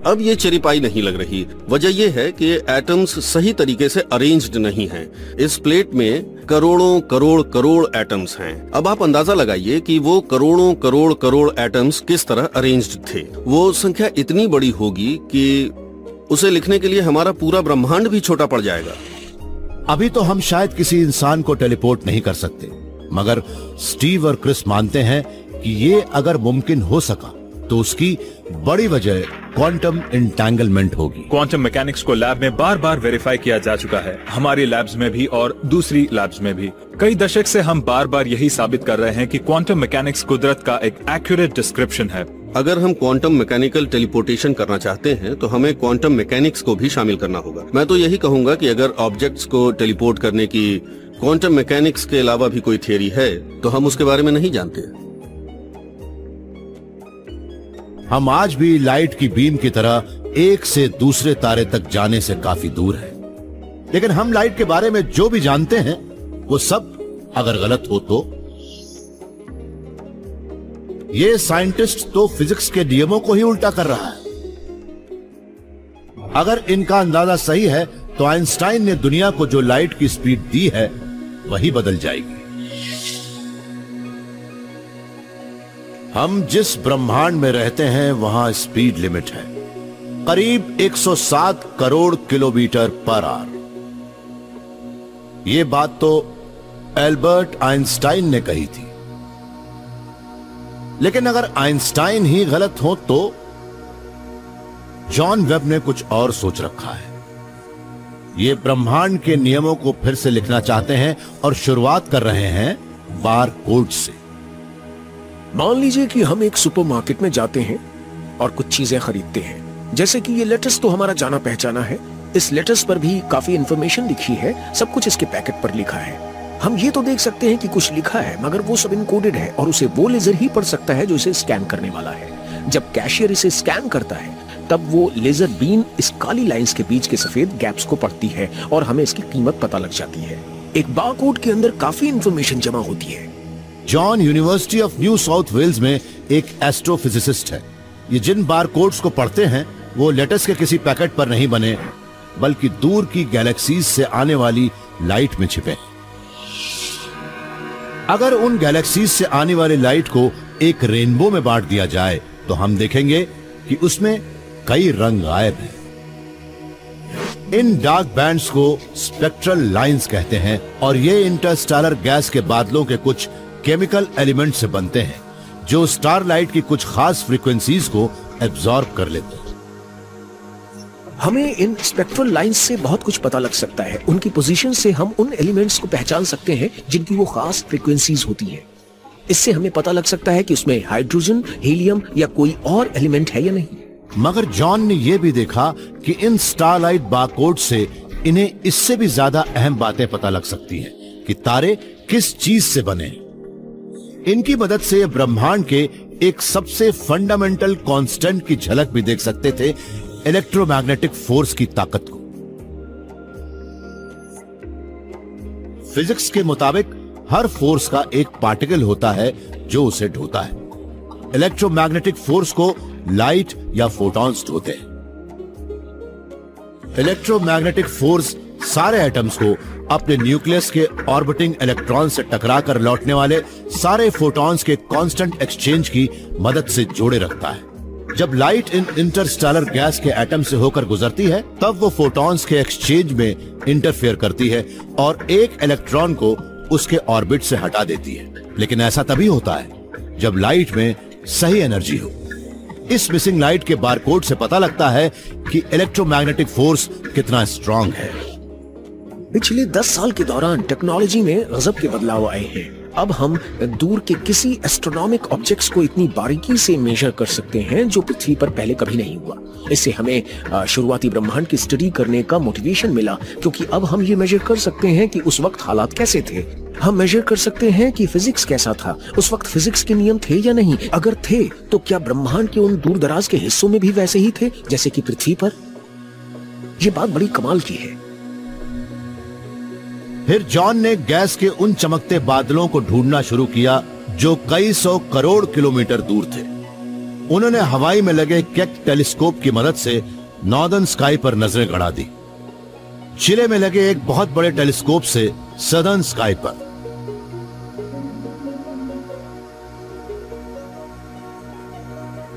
अब ये चरिपाई नहीं लग रही। वजह यह है कि एटम्स सही तरीके से अरेंज्ड नहीं हैं। इस प्लेट में करोड़ों करोड़ करोड़ एटम्स हैं। अब आप अंदाजा लगाइए कि वो करोड़ों करोड़ करोड़ एटम्स किस तरह अरेंज्ड थे। वो संख्या इतनी बड़ी होगी कि उसे लिखने के लिए हमारा पूरा ब्रह्मांड भी छोटा पड़ जाएगा। अभी तो हम शायद किसी इंसान को टेलीपोर्ट नहीं कर सकते, मगर स्टीव और क्रिस मानते हैं कि ये अगर मुमकिन हो सका तो उसकी बड़ी वजह क्वांटम एंटेंगलमेंट होगी। क्वांटम मैकेनिक्स को लैब में बार बार वेरीफाई किया जा चुका है, हमारी लैब्स में भी और दूसरी लैब्स में भी। कई दशक से हम बार बार यही साबित कर रहे हैं कि क्वांटम मैकेनिक्स कुदरत का एक एक्यूरेट डिस्क्रिप्शन है। अगर हम क्वांटम मैकेनिकल टेलीपोर्टेशन करना चाहते हैं तो हमें क्वांटम मैकेनिक्स को भी शामिल करना होगा। मैं तो यही कहूंगा कि अगर ऑब्जेक्ट्स को टेलीपोर्ट करने की क्वांटम मैकेनिक्स के अलावा भी कोई थियरी है तो हम उसके बारे में नहीं जानते। हम आज भी लाइट की बीम की तरह एक से दूसरे तारे तक जाने से काफी दूर हैं। लेकिन हम लाइट के बारे में जो भी जानते हैं वो सब अगर गलत हो तो ये साइंटिस्ट तो फिजिक्स के नियमों को ही उल्टा कर रहा है। अगर इनका अंदाजा सही है तो आइंस्टाइन ने दुनिया को जो लाइट की स्पीड दी है वही बदल जाएगी। हम जिस ब्रह्मांड में रहते हैं वहां स्पीड लिमिट है करीब 107 करोड़ किलोमीटर पर आवर। यह बात तो एल्बर्ट आइंस्टाइन ने कही थी। लेकिन अगर आइंस्टाइन ही गलत हो तो जॉन वेब ने कुछ और सोच रखा है। ये ब्रह्मांड के नियमों को फिर से लिखना चाहते हैं और शुरुआत कर रहे हैं बारकोड से। मान लीजिए कि हम एक सुपरमार्केट में जाते हैं और कुछ चीजें खरीदते हैं। जैसे कि ये लेटस तो हमारा जाना पहचाना है। इस लेटस पर भी काफी इंफॉर्मेशन लिखी है, सब कुछ इसके पैकेट पर लिखा है। हम ये तो देख सकते हैं कि कुछ लिखा है, मगर वो सब इनकोडेड है और उसे वो लेजर ही पढ़ सकता है जो इसे स्कैन करने वाला है। जब कैशियर इसे स्कैन करता है तब वो लेजर बीम इस काली लाइंस के बीच के सफेद गैप्स को पढ़ती है और हमें इसकी कीमत पता लग जाती है। एक बारकोड के अंदर काफी इंफॉर्मेशन जमा होती है। John University of New South Wales में एक एस्ट्रोफिजिसिस्ट है। ये जिन बारकोड्स को पढ़ते हैं वो लेटेस्ट के किसी पैकेट पर नहीं बने, बल्कि दूर की गैलेक्सीज से आने वाली लाइट में छिपे। अगर उन गैलेक्सीज से आने वाली लाइट को एक रेनबो में बांट दिया जाए तो हम देखेंगे कि उसमें कई रंग गायब हैं। इन डार्क बैंड्स को स्पेक्ट्रल लाइंस कहते हैं और ये इंटरस्टेलर गैस के बादलों के कुछ केमिकल एलिमेंट से बनते हैं जो स्टारलाइट की कुछ खास फ्रीक्वेंसीज को एब्जॉर्ब कर लेते हैं। हमें इन स्पेक्ट्रल लाइंस से बहुत कुछ पता लग सकता है। उनकी पोजीशन से हम उन एलिमेंट्स को पहचान सकते हैं जिनकी वो खास फ्रीक्वेंसीज होती हैं। इससे हमें पता लग सकता है कि उसमें हाइड्रोजन, हीलियम या कोई और एलिमेंट है या नहीं। मगर जॉन ने यह भी देखा कि इन स्टारलाइट बारकोड से इन्हें इससे भी ज्यादा अहम बातें पता लग सकती हैं कि तारे किस चीज से बने। इनकी मदद से ब्रह्मांड के एक सबसे फंडामेंटल कांस्टेंट की झलक भी देख सकते थे, इलेक्ट्रोमैग्नेटिक फोर्स की ताकत को। फिजिक्स के मुताबिक हर फोर्स का एक पार्टिकल होता है जो उसे ढोता है। इलेक्ट्रोमैग्नेटिक फोर्स को लाइट या फोटॉन्स ढोते हैं। इलेक्ट्रोमैग्नेटिक फोर्स सारे एटम्स को अपने न्यूक्लियस के ऑर्बिटिंग इलेक्ट्रॉन से टकराकर लौटने वाले सारे फोटॉन्स के कांस्टेंट एक्सचेंज की मदद से जोड़े रखता है। जब लाइट इन इंटरस्टेलर गैस के एटम से होकर गुजरती है तब वो फोटॉन्स के एक्सचेंज में इंटरफेयर करती है और एक इलेक्ट्रॉन को उसके ऑर्बिट से हटा देती है। लेकिन ऐसा तभी होता है जब लाइट में सही एनर्जी हो। इस मिसिंग लाइट के बारकोड से पता लगता है कि इलेक्ट्रोमैग्नेटिक फोर्स कितना स्ट्रांग है। पिछले 10 साल के दौरान टेक्नोलॉजी में गजब के बदलाव आए हैं। अब हम दूर के किसी एस्ट्रोनॉमिक ऑब्जेक्ट्स को इतनी बारीकी से मेजर कर सकते हैं जो पृथ्वी पर पहले कभी नहीं हुआ। इससे हमें शुरुआती ब्रह्मांड की स्टडी करने का मोटिवेशन मिला, क्योंकि अब हम ये मेजर कर सकते हैं कि उस वक्त हालात कैसे थे। हम मेजर कर सकते हैं कि फिजिक्स कैसा था, उस वक्त फिजिक्स के नियम थे या नहीं। अगर थे तो क्या ब्रह्मांड के उन दूर दराज के हिस्सों में भी वैसे ही थे जैसे कि पृथ्वी पर। यह बात बड़ी कमाल की है। फिर जॉन ने गैस के उन चमकते बादलों को ढूंढना शुरू किया जो कई 100 करोड़ किलोमीटर दूर थे। उन्होंने हवाई में लगे केक टेलीस्कोप की मदद से नॉर्दर्न स्काई पर नजरें गड़ा दी, चिले में लगे एक बहुत बड़े टेलीस्कोप से सदर्न स्काई पर।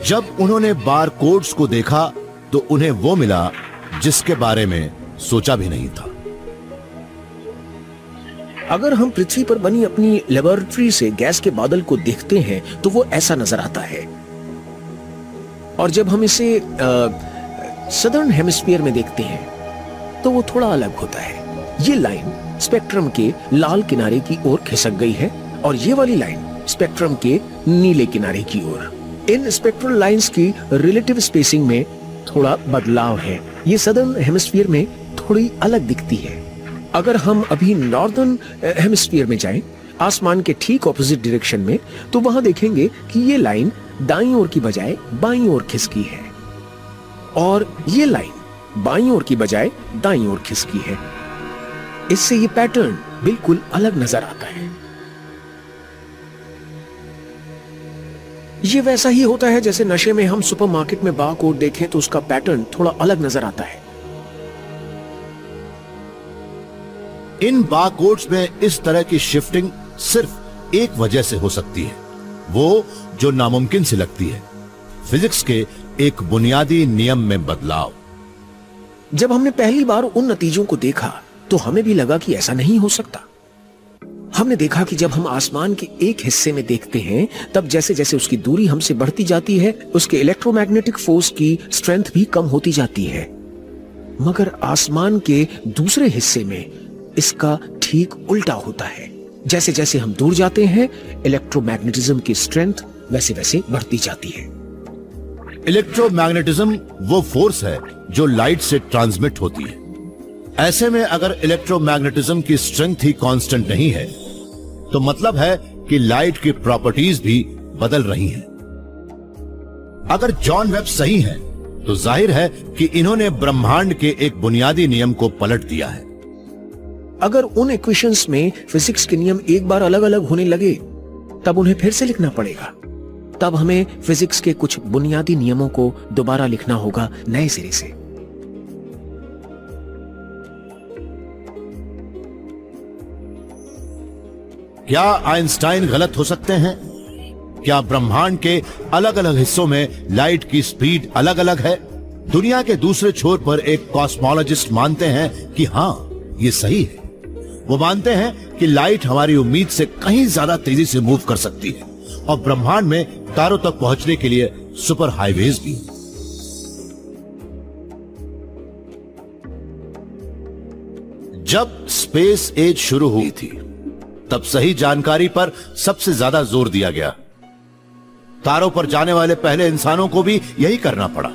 जब उन्होंने बार कोड्स को देखा तो उन्हें वो मिला जिसके बारे में सोचा भी नहीं था। अगर हम पृथ्वी पर बनी अपनी लेबोरेटरी से गैस के बादल को देखते हैं तो वो ऐसा नजर आता है, और जब हम इसे सदर्न हेमिस्फीयर में देखते हैं तो वो थोड़ा अलग होता है। ये लाइन स्पेक्ट्रम के लाल किनारे की ओर खिसक गई है और ये वाली लाइन स्पेक्ट्रम के नीले किनारे की ओर। इन स्पेक्ट्रल लाइंस की रिलेटिव स्पेसिंग में थोड़ा बदलाव है। ये सदर्न हेमिस्फीयर में थोड़ी अलग दिखती है। अगर हम अभी नॉर्दर्न हेमिस्फीयर में जाएं, आसमान के ठीक ऑपोजिट डायरेक्शन में, तो वहां देखेंगे कि ये लाइन दाईं ओर की बजाय बाईं ओर खिसकी है, और ये लाइन बाईं ओर की बजाय दाईं ओर खिसकी है। इससे ये पैटर्न बिल्कुल अलग नजर आता है। ये वैसा ही होता है जैसे नशे में हम सुपरमार्केट में बार कोड देखें तो उसका पैटर्न थोड़ा अलग नजर आता है। इन बार कोड्स में इस तरह की शिफ्टिंग सिर्फ एक वजह से हो सकती है, वो जो नामुमकिन सी लगती है, फिजिक्स के एक बुनियादी नियम में बदलाव। जब हमने पहली बार उन नतीजों को देखा तो हमें भी लगा कि ऐसा नहीं हो सकता। हमने देखा कि जब हम आसमान के एक हिस्से में देखते हैं तब जैसे जैसे उसकी दूरी हमसे बढ़ती जाती है, उसके इलेक्ट्रोमैग्नेटिक फोर्स की स्ट्रेंथ भी कम होती जाती है। मगर आसमान के दूसरे हिस्से में इसका ठीक उल्टा होता है। जैसे जैसे हम दूर जाते हैं, इलेक्ट्रोमैग्नेटिज्म की स्ट्रेंथ वैसे वैसे बढ़ती जाती है। इलेक्ट्रोमैग्नेटिज्म वो फोर्स है जो लाइट से ट्रांसमिट होती है। ऐसे में अगर इलेक्ट्रोमैग्नेटिज्म की स्ट्रेंथ ही कांस्टेंट नहीं है तो मतलब है कि लाइट की प्रॉपर्टीज भी बदल रही हैं। अगर जॉन वेब सही है तो जाहिर है कि इन्होंने ब्रह्मांड के एक बुनियादी नियम को पलट दिया है। अगर उन इक्वेशंस में फिजिक्स के नियम एक बार अलग अलग होने लगे तब उन्हें फिर से लिखना पड़ेगा। तब हमें फिजिक्स के कुछ बुनियादी नियमों को दोबारा लिखना होगा नए सिरे से। क्या आइंस्टाइन गलत हो सकते हैं? क्या ब्रह्मांड के अलग अलग हिस्सों में लाइट की स्पीड अलग अलग है? दुनिया के दूसरे छोर पर एक कॉस्मोलॉजिस्ट मानते हैं कि हां, ये सही है। वो मानते हैं कि लाइट हमारी उम्मीद से कहीं ज्यादा तेजी से मूव कर सकती है और ब्रह्मांड में तारों तक पहुंचने के लिए सुपर हाईवेज भी। जब स्पेस एज शुरू हुई थी तब सही जानकारी पर सबसे ज्यादा जोर दिया गया। तारों पर जाने वाले पहले इंसानों को भी यही करना पड़ा।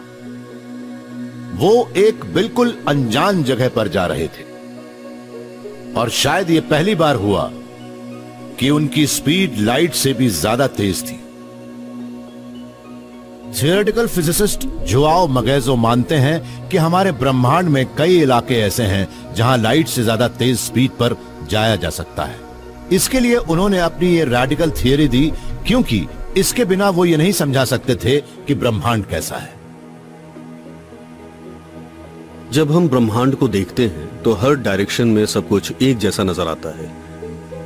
वो एक बिल्कुल अनजान जगह पर जा रहे थे और शायद ये पहली बार हुआ कि उनकी स्पीड लाइट से भी ज्यादा तेज थी। थियोरेटिकल फिजिसिस्ट जोआओ मगेजो मानते हैं कि हमारे ब्रह्मांड में कई इलाके ऐसे हैं जहां लाइट से ज्यादा तेज स्पीड पर जाया जा सकता है। इसके लिए उन्होंने अपनी ये रेडिकल थियरी दी, क्योंकि इसके बिना वो ये नहीं समझा सकते थे कि ब्रह्मांड कैसा है। जब हम ब्रह्मांड को देखते हैं तो हर डायरेक्शन में सब कुछ एक जैसा नजर आता है।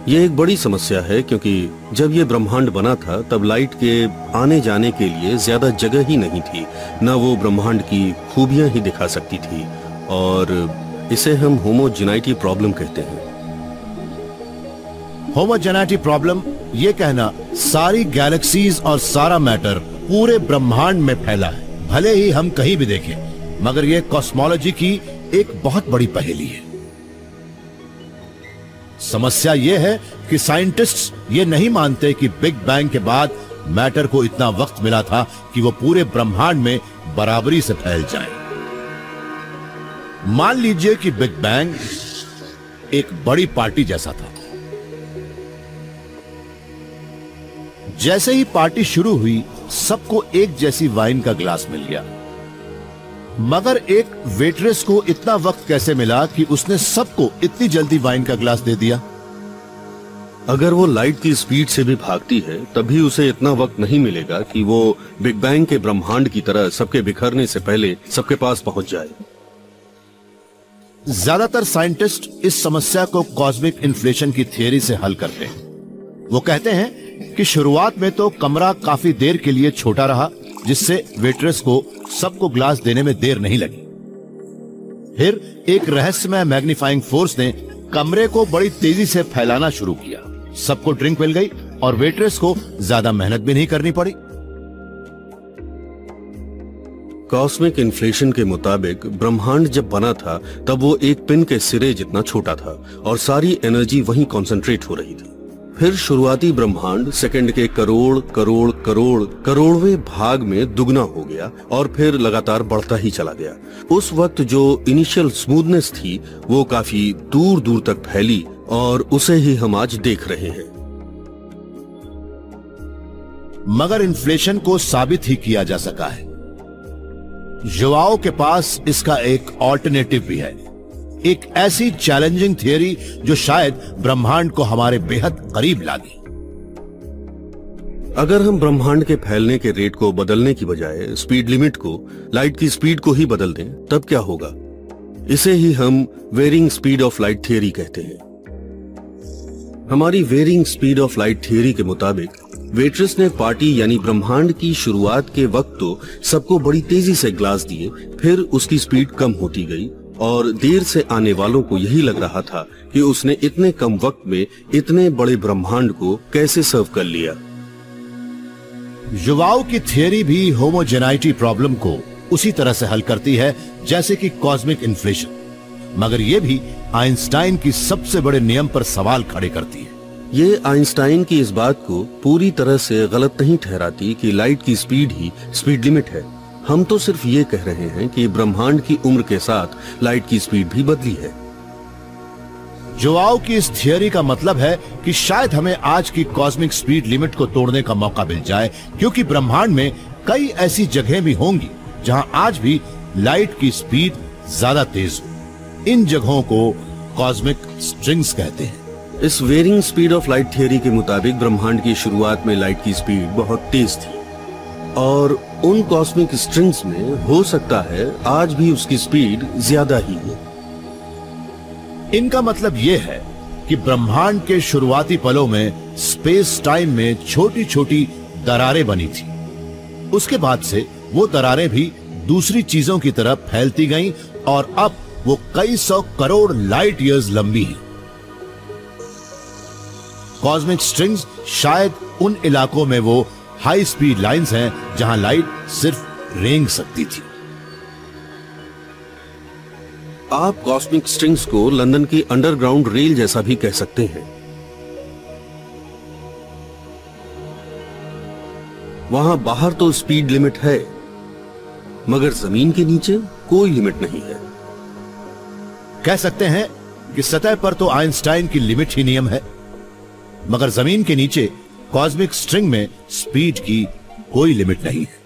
यह एक बड़ी समस्या है क्योंकि जब यह ब्रह्मांड बना था तब लाइट के आने जाने के लिए ज्यादा जगह ही नहीं थी, न वो ब्रह्मांड की खूबियां ही दिखा सकती थी, और इसे हम होमोजेनाइटी प्रॉब्लम कहते हैं। होमोजेनिटी प्रॉब्लम ये कहना सारी गैलेक्सीज और सारा मैटर पूरे ब्रह्मांड में फैला है, भले ही हम कहीं भी देखें, मगर ये कॉस्मोलॉजी की एक बहुत बड़ी पहेली है। समस्या ये है कि साइंटिस्ट्स ये नहीं मानते कि बिग बैंग के बाद मैटर को इतना वक्त मिला था कि वो पूरे ब्रह्मांड में बराबरी से फैल जाए। मान लीजिए कि बिग बैंग एक बड़ी पार्टी जैसा था। जैसे ही पार्टी शुरू हुई सबको एक जैसी वाइन का गिलास मिल गया, मगर एक वेट्रेस को इतना वक्त कैसे मिला कि उसने सबको इतनी जल्दी वाइन का गिलास दे दिया? अगर वो लाइट की स्पीड से भी भागती है तभी उसे इतना वक्त नहीं मिलेगा कि वो बिग बैंग के ब्रह्मांड की तरह सबके बिखरने से पहले सबके पास पहुंच जाए। ज्यादातर साइंटिस्ट इस समस्या को कॉस्मिक इन्फ्लेशन की थियरी से हल करते हैं। वो कहते हैं कि शुरुआत में तो कमरा काफी देर के लिए छोटा रहा, जिससे वेट्रेस को सबको ग्लास देने में देर नहीं लगी। फिर एक रहस्यमय मैग्नीफाइंग फोर्स ने कमरे को बड़ी तेजी से फैलाना शुरू किया। सबको ड्रिंक मिल गई और वेट्रेस को ज्यादा मेहनत भी नहीं करनी पड़ी। कॉस्मिक इन्फ्लेशन के मुताबिक ब्रह्मांड जब बना था तब वो एक पिन के सिरे जितना छोटा था और सारी एनर्जी वहीं कॉन्सेंट्रेट हो रही थी। फिर शुरुआती ब्रह्मांड सेकंड के करोड़ करोड़ करोड़ करोड़वें भाग में दुगना हो गया और फिर लगातार बढ़ता ही चला गया। उस वक्त जो इनिशियल स्मूथनेस थी वो काफी दूर दूर तक फैली और उसे ही हम आज देख रहे हैं। मगर इन्फ्लेशन को साबित ही किया जा सका है। युवाओं के पास इसका एक ऑल्टरनेटिव भी है, एक ऐसी चैलेंजिंग थियरी जो शायद ब्रह्मांड को हमारे बेहद करीब ला दे। अगर हम ब्रह्मांड के फैलने के रेट को बदलने की बजाय स्पीड लिमिट को, लाइट की स्पीड को ही बदल दें, तब क्या होगा? इसे ही हम varying speed of light theory कहते हैं। हमारी varying speed of light theory के मुताबिक वेट्रेस ने पार्टी यानी ब्रह्मांड की शुरुआत के वक्त तो सबको बड़ी तेजी से ग्लास दिए, फिर उसकी स्पीड कम होती गई और देर से आने वालों को यही लग रहा था कि उसने इतने कम वक्त में इतने बड़े ब्रह्मांड को कैसे सर्व कर लिया। युवाओं की थियरी भी होमोजेनाइटी प्रॉब्लम को उसी तरह से हल करती है जैसे कि कॉस्मिक इन्फ्लेशन, मगर यह भी आइंस्टाइन की सबसे बड़े नियम पर सवाल खड़े करती है। ये आइंस्टाइन की इस बात को पूरी तरह से गलत नहीं ठहराती कि लाइट की स्पीड ही स्पीड लिमिट है। हम तो सिर्फ ये कह रहे हैं कि ब्रह्मांड की उम्र के साथ लाइट की स्पीड भी बदली है। युवाओं की इस थियरी का मतलब है कि शायद हमें आज की कॉस्मिक स्पीड लिमिट को तोड़ने का मौका मिल जाए, क्योंकि ब्रह्मांड में कई ऐसी जगहें भी होंगी जहां आज भी लाइट की स्पीड ज्यादा तेज हो। इन जगहों को कॉस्मिक स्ट्रिंग्स कहते हैं। इस varying speed of light theory के मुताबिक ब्रह्मांड की शुरुआत में लाइट की स्पीड बहुत तेज थी और उन कॉस्मिक स्ट्रिंग्स में हो सकता है आज भी उसकी स्पीड ज्यादा ही है। इनका मतलब यह है कि ब्रह्मांड के शुरुआती पलों में स्पेस टाइम में छोटी छोटी दरारें बनी थी। उसके बाद से वो दरारें भी दूसरी चीजों की तरफ फैलती गईं और अब वो कई सौ करोड़ लाइट ईयर्स लंबी हैं। कॉस्मिक स्ट्रिंग्स शायद उन इलाकों में वो हाई स्पीड लाइंस हैं जहां लाइट सिर्फ रेंग सकती थी। आप कॉस्मिक स्ट्रिंग्स को लंदन की अंडरग्राउंड रेल जैसा भी कह सकते हैं। वहां बाहर तो स्पीड लिमिट है, मगर जमीन के नीचे कोई लिमिट नहीं है। कह सकते हैं कि सतह पर तो आइंस्टाइन की लिमिट ही नियम है, मगर जमीन के नीचे कॉस्मिक स्ट्रिंग में स्पीड की कोई लिमिट नहीं है।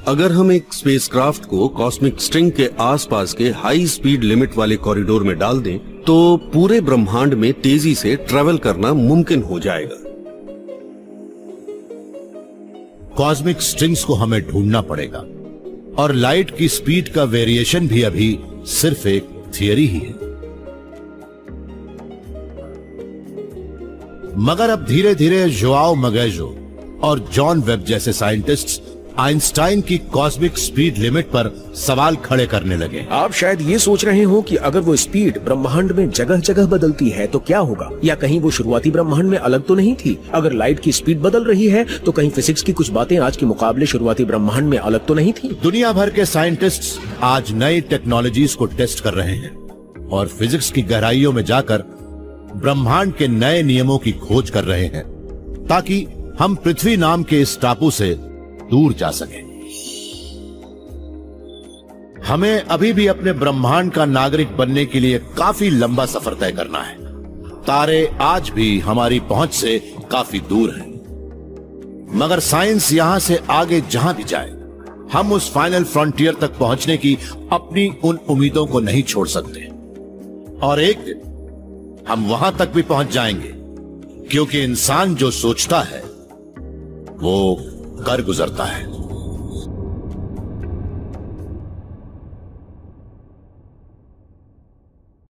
अगर हम एक स्पेसक्राफ्ट को कॉस्मिक स्ट्रिंग के आसपास के हाई स्पीड लिमिट वाले कॉरिडोर में डाल दें, तो पूरे ब्रह्मांड में तेजी से ट्रैवल करना मुमकिन हो जाएगा। कॉस्मिक स्ट्रिंग्स को हमें ढूंढना पड़ेगा और लाइट की स्पीड का वेरिएशन भी अभी सिर्फ एक थियरी ही है। मगर अब धीरे धीरे जोआओ मगेजो और जॉन वेब जैसे साइंटिस्ट्स आइंस्टाइन की कॉस्मिक स्पीड लिमिट पर सवाल खड़े करने लगे। आप शायद ये सोच रहे हो कि अगर वो स्पीड ब्रह्मांड में जगह जगह बदलती है तो क्या होगा, या कहीं वो शुरुआती ब्रह्मांड में अलग तो नहीं थी। अगर लाइट की स्पीड बदल रही है तो कहीं फिजिक्स की कुछ बातें आज के मुकाबले शुरुआती ब्रह्मांड में अलग तो नहीं थी। दुनिया भर के साइंटिस्ट्स आज नई टेक्नोलॉजीज को टेस्ट कर रहे हैं और फिजिक्स की गहराइयों में जाकर ब्रह्मांड के नए नियमों की खोज कर रहे हैं, ताकि हम पृथ्वी नाम के इस टापू से दूर जा सकें। हमें अभी भी अपने ब्रह्मांड का नागरिक बनने के लिए काफी लंबा सफर तय करना है। तारे आज भी हमारी पहुंच से काफी दूर हैं, मगर साइंस यहां से आगे जहां भी जाए, हम उस फाइनल फ्रंटियर तक पहुंचने की अपनी उन उम्मीदों को नहीं छोड़ सकते। और एक दिन हम वहां तक भी पहुंच जाएंगे, क्योंकि इंसान जो सोचता है वो कर गुजरता है।